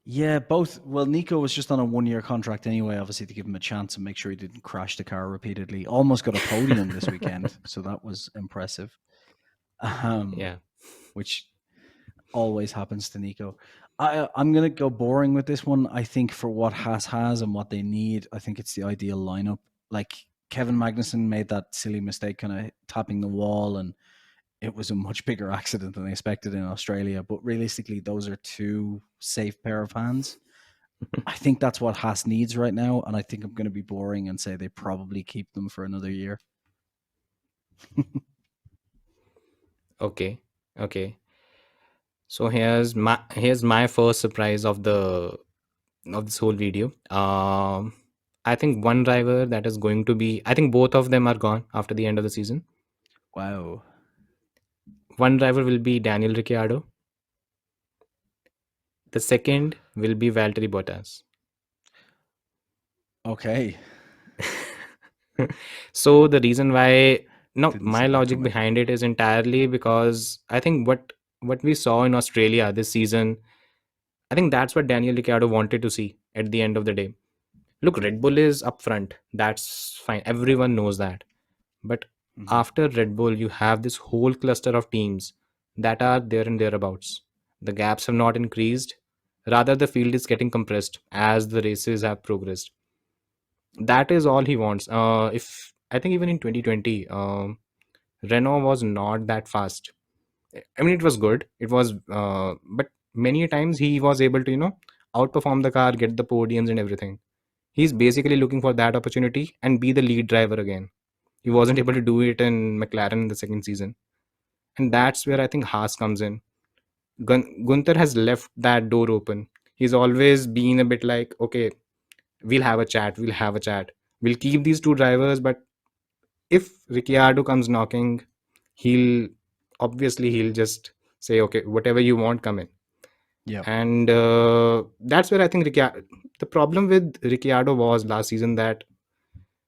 Yeah, both. Well, Nico was just on a 1 year contract anyway, obviously to give him a chance and make sure he didn't crash the car repeatedly. Almost got a podium this weekend, so that was impressive. Um, Yeah. which always happens to Nico. I'm gonna go boring with this one. I think for what Haas has and what they need, I think it's the ideal lineup. Like Kevin Magnussen made that silly mistake, kind of tapping the wall, and it was a much bigger accident than I expected in Australia. But realistically, those are two safe pair of hands. I think that's what Haas needs right now, and I think I'm going to be boring and say they probably keep them for another year. Okay. Okay. So here's my first surprise of this whole video. I think one driver that is going to be, I think both of them are gone after the end of the season. Wow. One driver will be Daniel Ricciardo. The second will be Valtteri Bottas. Okay. So the reason why, no, Didn't my see that logic coming. behind it is entirely because I think what we saw in Australia this season, I think that's what Daniel Ricciardo wanted to see at the end of the day. Look, Red Bull is up front. That's fine. Everyone knows that. But Hmm. after Red Bull, you have this whole cluster of teams that are there and thereabouts. The gaps have not increased. Rather, the field is getting compressed as the races have progressed. That is all he wants. If I think even in 2020, Renault was not that fast. I mean, it was good. It was, but many times he was able to, outperform the car, get the podiums and everything. He's basically looking for that opportunity and be the lead driver again. He wasn't able to do it in McLaren in the second season. And that's where I think Haas comes in. Gunther has left that door open. He's always been a bit like, okay, we'll have a chat, we'll have a chat. We'll keep these two drivers, but if Ricciardo comes knocking, he'll he'll just say, okay, whatever you want, come in. Yep. And that's where I think the problem with Ricciardo was last season that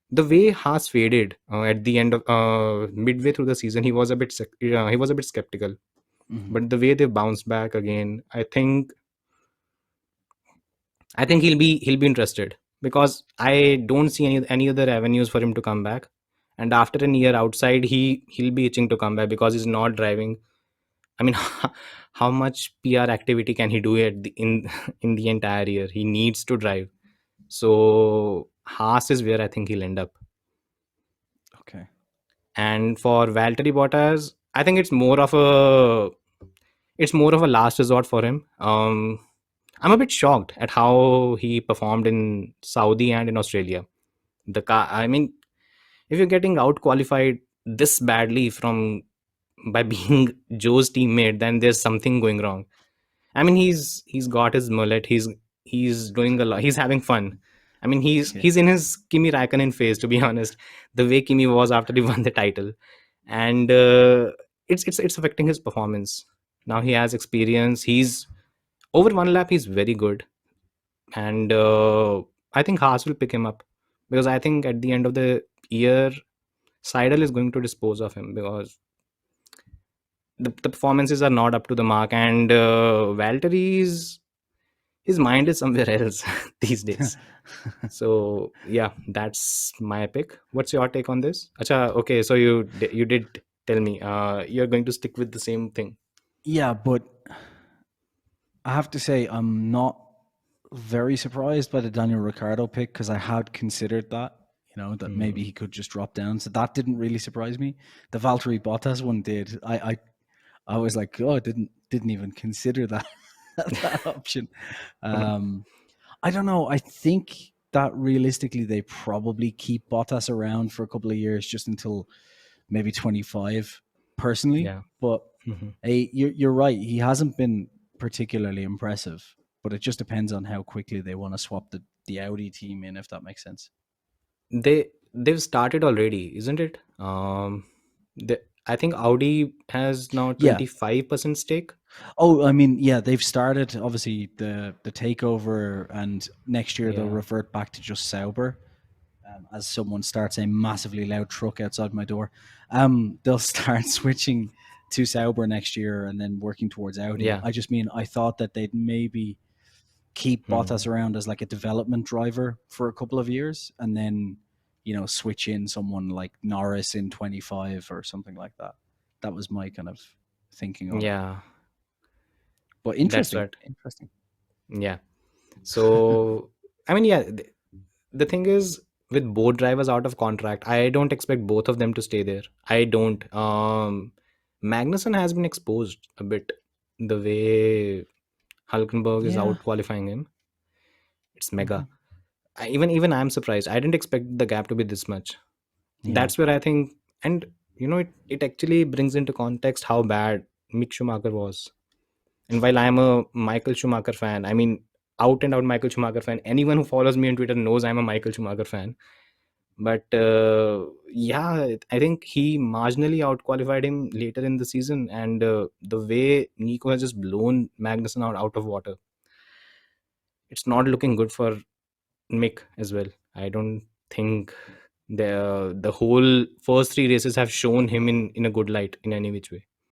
the way Haas faded at the end of midway through the season, he was a bit skeptical. Hmm. But the way they bounced back again, I think he'll be interested because I don't see any other avenues for him to come back. And after a year outside, he'll be itching to come back because he's not driving. I mean, how much PR activity can he do in in the entire year? He needs to drive. So Haas is where I think he'll end up. Okay. And for Valtteri Bottas, I think it's more of a last resort for him. I'm a bit shocked at how he performed in Saudi and in Australia. The car, I mean, if you're getting out qualified this badly from by being Joe's teammate, then there's something going wrong. I mean, he's got his mullet. He's doing a lot. He's having fun. I mean, he's Yeah. he's in his Kimi Raikkonen phase, to be honest. The way Kimi was after he won the title, and it's affecting his performance. Now he has experience. He's over one lap. He's very good, and I think Haas will pick him up because I think at the end of the year, Seidel is going to dispose of him because the performances are not up to the mark, and Valtteri's his mind is somewhere else these days. So yeah, that's my pick. What's your take on this? Acha, okay, so you did tell me you're going to stick with the same thing. Yeah, but I have to say I'm not very surprised by the Daniel Ricciardo pick because I had considered that, that maybe Hmm. he could just drop down. So that didn't really surprise me. The Valtteri Bottas one did. I was like, oh, I didn't even consider that that option. Um, I don't know. I think that realistically they probably keep Bottas around for a couple of years, just until maybe 25 personally. Yeah. But Mhm. hey, you're right. He hasn't been particularly impressive, but it just depends on how quickly they want to swap the Audi team in, if that makes sense. They've started already, isn't it? I think Audi has now Yeah. 25% stake. Oh, I mean, yeah, they've started obviously the takeover, and next year they'll Yeah. revert back to just Sauber. As someone starts a massively loud truck outside my door, they'll start switching to Sauber next year and then working towards Audi. Yeah. I just mean I thought that they'd maybe keep Hmm. Bottas around as like a development driver for a couple of years, and then switch in someone like Norris in 25 or something like that. That was my kind of thinking on it. Yeah, But that's interesting, right. interesting. Yeah. So, I mean, yeah, the thing is, with both drivers out of contract, I don't expect both of them to stay there. I don't. Magnussen has been exposed a bit. The way Hulkenberg is Yeah. out qualifying him, it's Hmm. mega. Even I'm surprised. I didn't expect the gap to be this much. Yeah. That's where I think, and it actually brings into context how bad Mick Schumacher was. And while I'm a Michael Schumacher fan, I mean, out and out Michael Schumacher fan, anyone who follows me on Twitter knows I'm a Michael Schumacher fan. But yeah, I think he marginally outqualified him later in the season. And the way Nico has just blown Magnussen out of water, it's not looking good for Mick as well. I don't think the whole first three races have shown him in a good light in any which way.